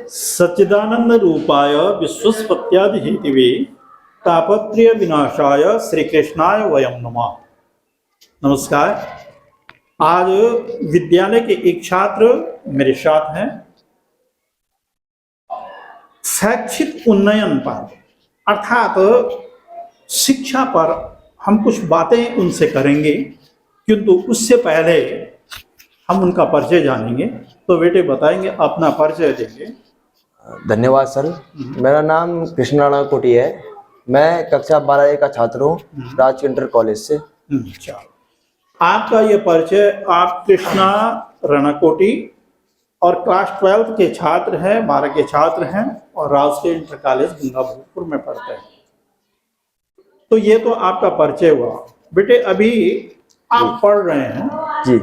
सच्चिदानंद रूपाय विश्वस्पत्यादि Hathaway तापत्रय विनाशाय श्री कृष्णाय वयम नमः। नमस्कार। आज विद्यालय के एक छात्र मेरे साथ हैं। शैक्षिक उन्नयन पर अर्थात शिक्षा पर हम कुछ बातें उनसे करेंगे, किंतु उससे पहले हम उनका परिचय जानेंगे। तो बेटे बताएंगे, अपना परिचय देंगे। धन्यवाद सर। मेरा नाम कृष्णा रणकोटी है। मैं कक्षा 12 का छात्र हूँ राज इंटर कॉलेज से। अच्छा, आपका ये परिचय, आप कृष्णा रणकोटी और क्लास 12 के छात्र हैं, 12 के छात्र हैं और राजकीय इंटर कॉलेज गंगापुर में पढ़ते हैं। तो ये तो आपका परिचय हुआ। बेटे अभी आप पढ़ रहे हैं जी,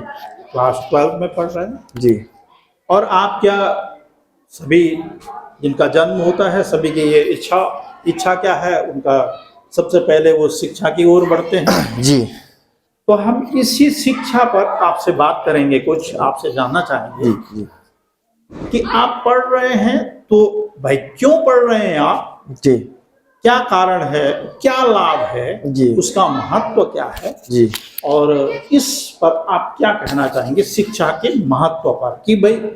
क्लास 12 में पढ़ रहे हैं जी। और आप क्या सभी जिनका जन्म होता है सभी की ये इच्छा क्या है, उनका सबसे पहले वो शिक्षा की ओर बढ़ते हैं। जी। तो हम इसी शिक्षा पर आपसे बात करेंगे, कुछ आपसे जानना चाहेंगे। जी। कि आप पढ़ रहे हैं तो भाई क्यों पढ़ रहे हैं आप, जी। क्या कारण है, क्या लाभ है जी, उसका महत्व क्या है जी। और इस पर आप क्या कहना चाहेंगे शिक्षा के महत्व पर, कि भाई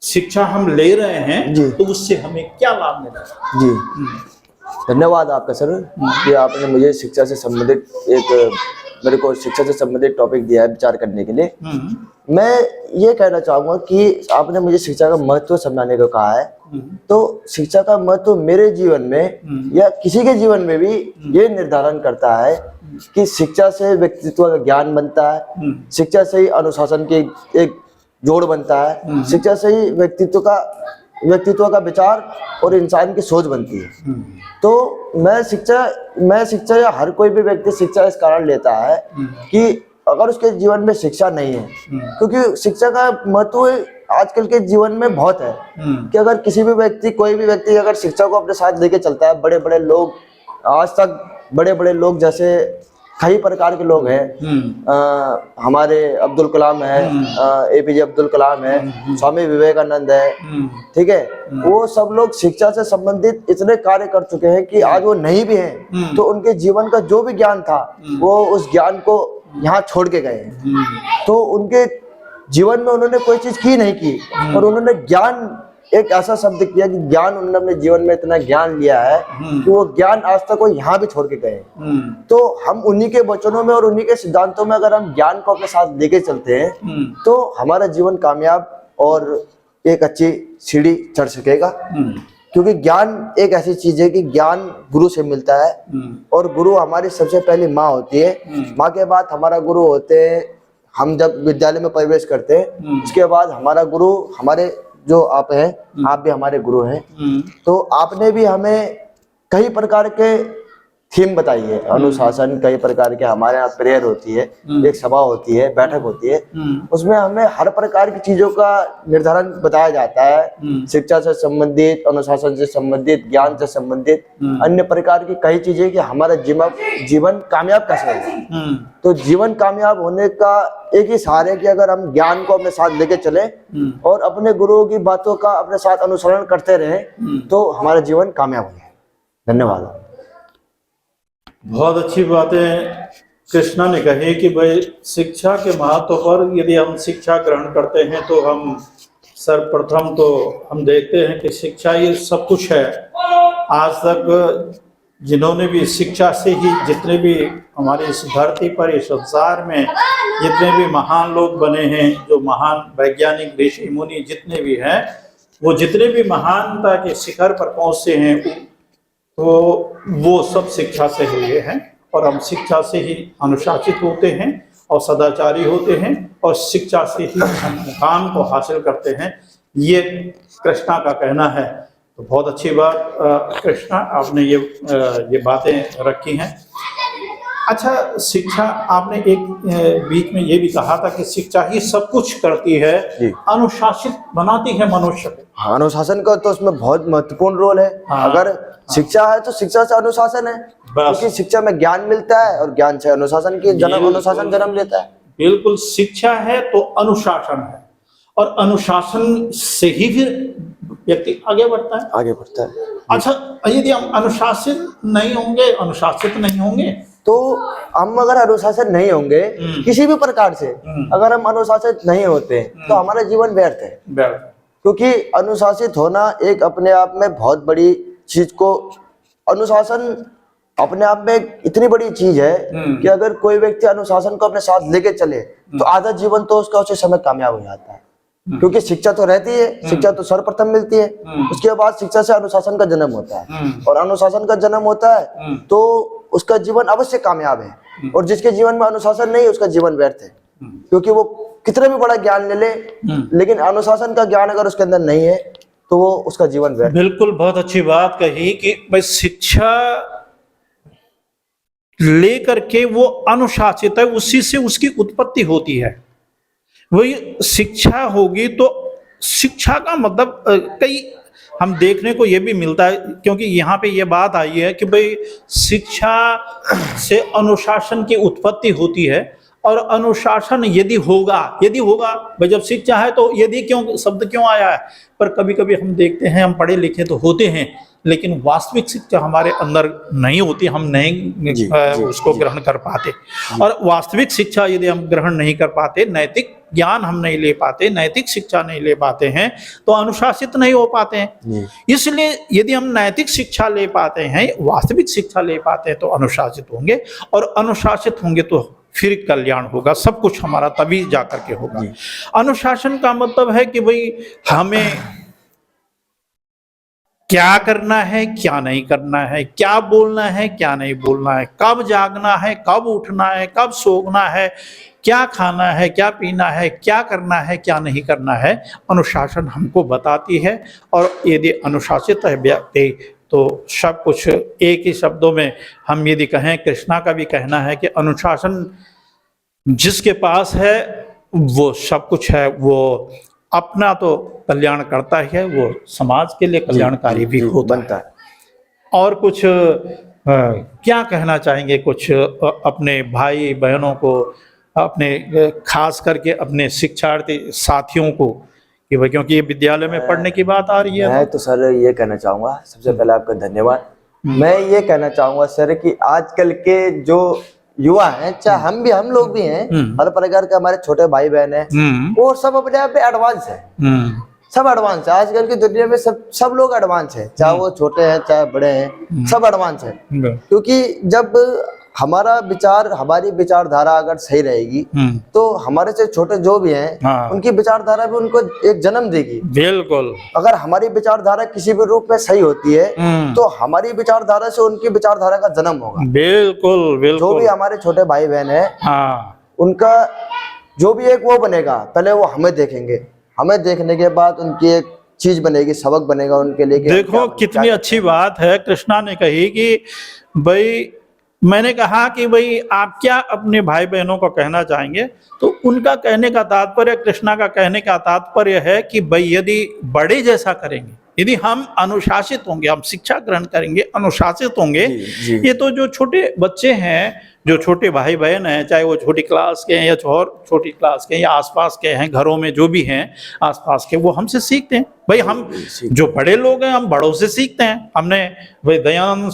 शिक्षा हम ले रहे हैं जी, तो उससे हमें क्या लाभ मिल रहा है। जी। धन्यवाद आपका सर कि आपने मुझे शिक्षा से संबंधित मेरे को शिक्षा से संबंधित टॉपिक दिया है विचार करने के लिए। मैं ये कहना चाहूँगा कि आपने मुझे शिक्षा का महत्व समझाने को कहा है। तो शिक्षा का महत्व मेरे जीवन में या किसी के जीवन में भी ये निर्धारण करता है कि शिक्षा से व्यक्तित्व का ज्ञान बनता है, शिक्षा से ही अनुशासन की एक जोड़ बनता है, शिक्षा से ही व्यक्तित्व का विचार और इंसान की सोच बनती है। तो मैं शिक्षा या हर कोई भी व्यक्ति शिक्षा इस कारण लेता है कि अगर उसके जीवन में शिक्षा नहीं है, क्योंकि शिक्षा का महत्व आजकल के जीवन में बहुत है कि अगर कोई भी व्यक्ति अगर शिक्षा को अपने साथ लेके चलता है, बड़े बड़े लोग आज तक बड़े बड़े लोग जैसे कई प्रकार के लोग हैं, हमारे अब्दुल कलाम है, एपीजे अब्दुल कलाम है, स्वामी विवेकानंद है, ठीक है, वो सब लोग शिक्षा से संबंधित इतने कार्य कर चुके हैं कि आज वो नहीं भी हैं तो उनके जीवन का जो भी ज्ञान था वो उस ज्ञान को यहाँ छोड़ के गए हैं। तो उनके जीवन में उन्होंने कोई चीज की नहीं की और उन्होंने ज्ञान, एक ऐसा शब्द किया कि ज्ञान, उन्होंने अपने जीवन में इतना ज्ञान लिया है कि वो ज्ञान आज तक वो यहाँ भी छोड़ के गए। तो हम उन्हीं के वचनों में और उन्हीं के सिद्धांतों में अगर हम ज्ञान को अपने साथ लेके चलते हैं तो हमारा जीवन कामयाब और एक अच्छी सीढ़ी चढ़ सकेगा। क्योंकि ज्ञान एक ऐसी चीज है कि ज्ञान गुरु से मिलता है और गुरु हमारी सबसे पहली माँ होती है। माँ के बाद हमारा गुरु होते हैं हम जब विद्यालय में प्रवेश करते हैं, उसके बाद हमारा गुरु हमारे जो आप हैं, आप भी हमारे गुरु हैं। तो आपने भी हमें कई प्रकार के थीम बताई है, अनुशासन, कई प्रकार के हमारे यहाँ प्रेयर होती है, एक सभा होती है, बैठक होती है, उसमें हमें हर प्रकार की चीजों का निर्धारण बताया जाता है। शिक्षा से संबंधित, अनुशासन से संबंधित, ज्ञान से संबंधित अन्य प्रकार की कई चीजें कि हमारा जीवन कामयाब कैसे होगा। तो जीवन कामयाब होने का एक ही सहारा है कि अगर हम ज्ञान को अपने साथ लेके चले और अपने गुरुओं की बातों का अपने साथ अनुसरण करते रहे तो हमारा जीवन कामयाब होगा। धन्यवाद। बहुत अच्छी बातें कृष्णा ने कही कि भाई शिक्षा के महत्व पर यदि हम शिक्षा ग्रहण करते हैं तो हम सर्वप्रथम तो हम देखते हैं कि शिक्षा ये सब कुछ है। आज तक जिन्होंने भी शिक्षा से ही जितने भी हमारी इस धरती पर, इस संसार में जितने भी महान लोग बने हैं, जो महान वैज्ञानिक, ऋषि मुनि जितने भी हैं, वो जितने भी महानता के शिखर पर पहुंचे हैं तो वो सब शिक्षा से हुए हैं। और हम शिक्षा से ही अनुशासित होते हैं और सदाचारी होते हैं और शिक्षा से ही हम मुकाम को हासिल करते हैं, ये कृष्णा का कहना है। तो बहुत अच्छी बात कृष्णा, आपने ये बातें रखी हैं। अच्छा, शिक्षा आपने एक बीच में ये भी कहा था कि शिक्षा ही सब कुछ करती है, अनुशासित बनाती है मनुष्य को। अनुशासन का तो उसमें बहुत महत्वपूर्ण रोल है। अगर शिक्षा है तो शिक्षा से अनुशासन है, क्योंकि शिक्षा में ज्ञान मिलता है और ज्ञान से अनुशासन जन्म लेता है। बिल्कुल, शिक्षा है तो अनुशासन है और अनुशासन से ही फिर व्यक्ति आगे बढ़ता है। आगे बढ़ता है। अच्छा, यदि हम अनुशासित नहीं होंगे तो हम अगर अनुशासित नहीं होंगे किसी भी प्रकार से, अगर हम अनुशासित नहीं होते तो हमारा जीवन व्यर्थ है। क्योंकि अनुशासित होना एक अपने आप में बहुत बड़ी चीज को, अनुशासन अपने आप में इतनी बड़ी चीज है कि अगर कोई व्यक्ति अनुशासन को अपने साथ लेके चले तो आधा जीवन तो उसका उसी समय कामयाब हो जाता है। क्योंकि शिक्षा तो रहती है, शिक्षा तो सर्वप्रथम मिलती है, उसके बाद शिक्षा से अनुशासन का जन्म होता है, और अनुशासन का जन्म होता है तो उसका जीवन अवश्य कामयाब है। और जिसके जीवन में अनुशासन नहीं, उसका जीवन व्यर्थ है। क्योंकि वो कितना भी बड़ा ज्ञान ले ले, लेकिन अनुशासन का ज्ञान अगर उसके अंदर नहीं है तो वो उसका जीवन व्यर्थ। बिल्कुल, बहुत अच्छी बात कही कि भाई शिक्षा लेकर के वो अनुशासित है, उसी से उसकी उत्पत्ति होती है। वही शिक्षा होगी तो शिक्षा का मतलब कई हम देखने को ये भी मिलता है, क्योंकि यहाँ पे ये बात आई है कि भाई शिक्षा से अनुशासन की उत्पत्ति होती है, और अनुशासन यदि होगा भाई जब शिक्षा है तो यदि क्यों शब्द क्यों आया है। पर कभी कभी हम देखते हैं, हम पढ़े लिखे तो होते हैं लेकिन वास्तविक शिक्षा हमारे अंदर नहीं होती, हम नहीं उसको ग्रहण कर पाते। और वास्तविक शिक्षा यदि हम ग्रहण नहीं कर पाते, नैतिक ज्ञान हम नहीं ले पाते, नैतिक शिक्षा नहीं ले पाते हैं, तो अनुशासित नहीं हो पाते हैं। इसलिए यदि हम नैतिक शिक्षा ले पाते हैं, वास्तविक शिक्षा ले पाते हैं, तो अनुशासित होंगे, और अनुशासित होंगे तो फिर कल्याण होगा, सब कुछ हमारा तभी जाकर के होगा। अनुशासन का मतलब है कि भाई हमें क्या करना है, क्या नहीं करना है, क्या बोलना है, क्या नहीं बोलना है, कब जागना है, कब उठना है, कब सोना है, क्या खाना है, क्या पीना है, क्या करना है, क्या नहीं करना है। अनुशासन हमको बताती है। और यदि अनुशासित है व्यक्ति तो सब कुछ एक ही शब्दों में हम यदि कहें, कृष्णा का भी कहना है कि अनुशासन जिसके पास है वो सब कुछ है, वो अपना तो कल्याण करता ही है, वो समाज के लिए कल्याणकारी भी होता है। और कुछ क्या कहना चाहेंगे, कुछ अपने भाई बहनों को, अपने खास करके अपने शिक्षार्थी साथियों को, कि भाई क्योंकि ये विद्यालय में पढ़ने की बात आ रही है। मैं तो सर ये कहना चाहूँगा, सबसे पहले आपका धन्यवाद। मैं ये कहना चाहूँगा सर कि आजकल के जो युवा हैं, चाहे हम लोग भी हैं, हर प्रकार के हमारे छोटे भाई बहन हैं, वो सब अपने आप में एडवांस है। सब एडवांस है आजकल की दुनिया में, सब लोग एडवांस है, चाहे वो छोटे हैं चाहे बड़े हैं, सब एडवांस है। क्योंकि जब हमारी विचारधारा अगर सही रहेगी तो हमारे से छोटे जो भी हैं उनकी विचारधारा भी उनको एक जन्म देगी। बिल्कुल, अगर हमारी विचारधारा किसी भी रूप में सही होती है तो हमारी विचारधारा से उनकी विचारधारा का जन्म होगा। बिल्कुल बिल्कुल। जो भी हमारे छोटे भाई बहन है, उनका जो भी एक वो बनेगा, पहले वो हमें देखेंगे, हमें देखने के बाद उनकी एक चीज बनेगी, सबक बनेगा उनके लिए। देखो कितनी अच्छी बात है कृष्णा ने कही कि भाई, मैंने कहा कि भाई आप क्या अपने भाई बहनों को कहना चाहेंगे, तो उनका कहने का तात्पर्य, कृष्णा का कहने का तात्पर्य है कि भाई यदि बड़े जैसा करेंगे, यदि हम अनुशासित होंगे, हम शिक्षा ग्रहण करेंगे, अनुशासित होंगे, ये तो जो छोटे बच्चे हैं, जो छोटे भाई बहन हैं, चाहे वो छोटी क्लास के हैं या और छोटी क्लास के हैं या आसपास के हैं, घरों में जो भी हैं आसपास के, वो हमसे सीखते हैं। भाई हम जो बड़े लोग हैं, हम बड़ों से सीखते हैं। हमने भाई दयानंद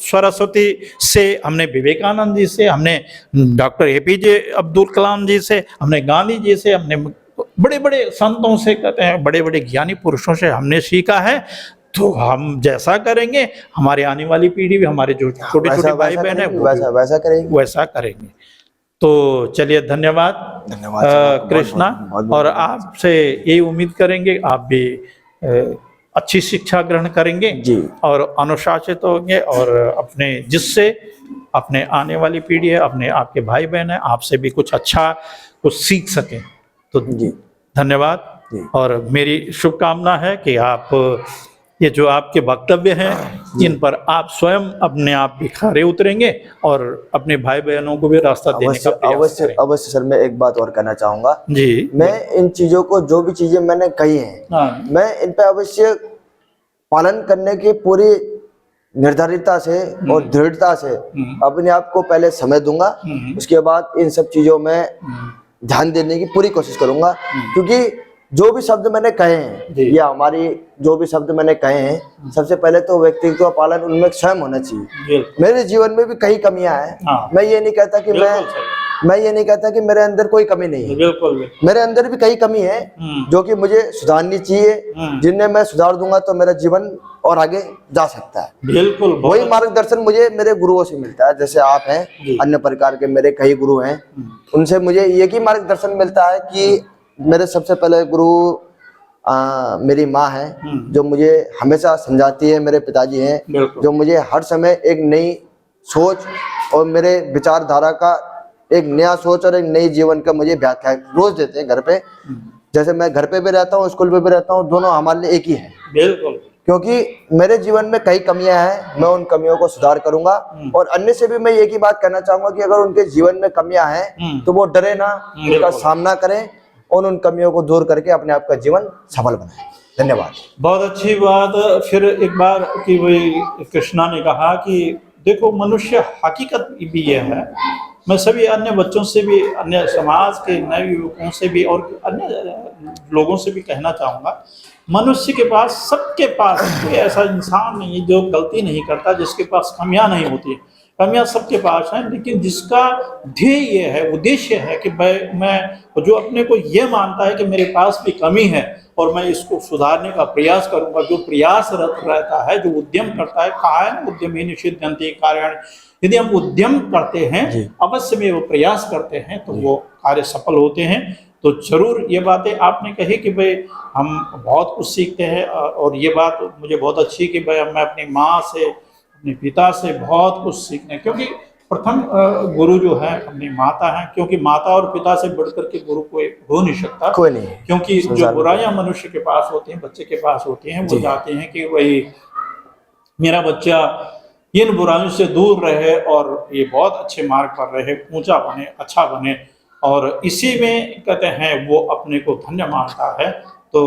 सरस्वती से, हमने विवेकानंद जी से, हमने डॉक्टर APJ अब्दुल कलाम जी से, हमने गांधी जी से, हमने बड़े बड़े संतों से, कहते हैं बड़े बड़े ज्ञानी पुरुषों से हमने सीखा है। तो हम जैसा करेंगे, हमारे आने वाली पीढ़ी भी, हमारे जो छोटे छोटे भाई बहन है वैसा करेंगे। तो चलिए, धन्यवाद कृष्णा, और आपसे यही उम्मीद करेंगे आप भी अच्छी शिक्षा ग्रहण करेंगे जी, और अनुशासित होंगे, और अपने जिससे अपने आने वाली पीढ़ी है, अपने आपके भाई बहन है, आपसे भी कुछ अच्छा कुछ सीख सकें। तो जी धन्यवाद जी। और मेरी शुभकामना है कि आप ये जो आपके वक्तव्य हैं, इन पर आप स्वयं अपने आप भी खरे उतरेंगे और अपने भाई बहनों को भी रास्ता देने का प्रयास करेंगे। अवश्य सर, मैं एक बात और कहना चाहूंगा जी। मैं इन चीजों को, जो भी चीजें मैंने कही हैं, मैं इन पे अवश्य पालन करने की पूरी निर्धारितता से और दृढ़ता से अपने आप को पहले समय दूंगा, उसके बाद इन सब चीजों में ध्यान देने की पूरी कोशिश करूंगा। क्योंकि जो भी शब्द मैंने कहे हैं, जी। या हमारी जो भी शब्द मैंने कहे हैं, सबसे पहले तो व्यक्तित्व पालन उनमें स्वयं होना चाहिए। बिल्कुल मेरे जीवन में भी कई कमियां हैं। हाँ। मैं ये नहीं कहता कि बिल्कुल सही। मैं ये नहीं कहता कि मेरे अंदर कोई कमी नहीं है। बिल्कुल बिल्कुल। मेरे अंदर भी कई कमी है जो कि मुझे सुधारनी चाहिए, जिन्हें मैं सुधार दूंगा तो मेरा जीवन और आगे जा सकता है। बिल्कुल बहुत वही मार्गदर्शन मुझे मेरे गुरुओं से मिलता है, जैसे आप हैं, जी। अन्य प्रकार के मेरे कई गुरु हैं, उनसे मुझे एक ही मार्गदर्शन मिलता है कि मेरे सबसे पहले गुरु मेरी माँ है, जो मुझे हमेशा समझाती है। मेरे पिताजी हैं बिल्कुल। जो मुझे हर समय एक नई सोच और मेरे विचारधारा का एक नया सोच और एक नई जीवन का मुझे व्याख्या रोज देते हैं घर पे। जैसे मैं घर पे भी रहता हूँ, स्कूल पे भी रहता हूँ, दोनों हमारे लिए एक ही है। बिल्कुल क्योंकि मेरे जीवन में कई कमियां हैं, मैं उन कमियों को सुधार करूंगा। और अन्य से भी मैं एक ही बात कहना चाहूंगा कि अगर उनके जीवन में कमियां हैं तो वो डरे ना, उनका बिल्कुल। सामना करें और उन कमियों को दूर करके अपने आप का जीवन सफल बनाएं। धन्यवाद। बहुत अच्छी बात। फिर एक बार कि वही कृष्णा ने कहा कि देखो मनुष्य हकीकत भी यह है, मैं सभी अन्य बच्चों से भी, अन्य समाज के नए युवकों से भी और अन्य लोगों से भी कहना चाहूँगा, मनुष्य के पास, सबके पास कोई ऐसा इंसान नहीं है जो गलती नहीं करता, जिसके पास कमियां नहीं होती। कमियां सबके पास हैं, लेकिन जिसका ध्येय ये है, उद्देश्य है कि मैं जो अपने को ये मानता है कि मेरे पास भी कमी है और मैं इसको सुधारने का प्रयास करूंगा, जो प्रयासरत रहता है, जो उद्यम करता है, कायम उद्यमी निषिद्धन्ति कार्याणि, यदि हम उद्यम करते हैं, अवश्य में वो प्रयास करते हैं तो वो कार्य सफल होते हैं। तो जरूर ये बातें आपने कही कि भाई हम बहुत कुछ सीखते हैं, और ये बात मुझे बहुत अच्छी कि भाई मैं अपनी माँ से, अपने पिता से बहुत कुछ सीखने, क्योंकि प्रथम गुरु जो है अपनी माता है, क्योंकि माता और पिता से बढ़कर के गुरु कोई हो नहीं सकता। कोई नहीं, क्योंकि जो बुराइयां मनुष्य के पास होती हैं, बच्चे के पास होती हैं, वो चाहते हैं कि वही मेरा बच्चा इन बुराइयों से दूर रहे और ये बहुत अच्छे मार्ग पर रहे, ऊंचा बने, अच्छा बने, और इसी में कहते हैं वो अपने को धन्य मानता है। तो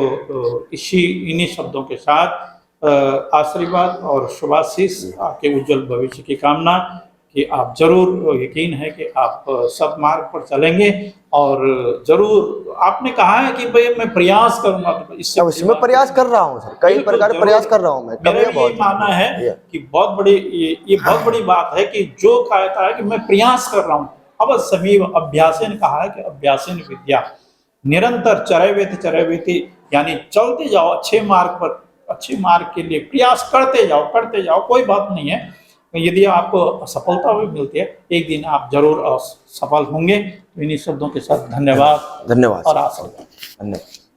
इन्हीं शब्दों के साथ आशीर्वाद और शुभाशीष, आपके उज्जवल भविष्य की कामना कि आप जरूर, यकीन है कि आप सदमार्ग पर चलेंगे, और जरूर आपने कहा है कि भाई मैं प्रयास करूंगा, तो इससे मैं प्रयास कर रहा हूँ सर, कई प्रकार प्रयास कर रहा हूँ मैं। मेरा भी ये मानना है कि बहुत बड़ी, ये बहुत बड़ी बात है कि जो कहता है कि मैं प्रयास कर रहा हूँ, अवश्यमेव अभ्यासेन, कहा है कि अभ्यासेन विद्या, निरंतर चरैवेति, यानी चलते जाओ अच्छे मार्ग पर, अच्छे मार्ग के लिए प्रयास करते जाओ, कोई बात नहीं है। यदि आपको सफलता भी मिलती है, एक दिन आप जरूर सफल होंगे। तो इन्हीं शब्दों के साथ धन्यवाद धन्यवाद और आशीर्वाद। धन्यवाद।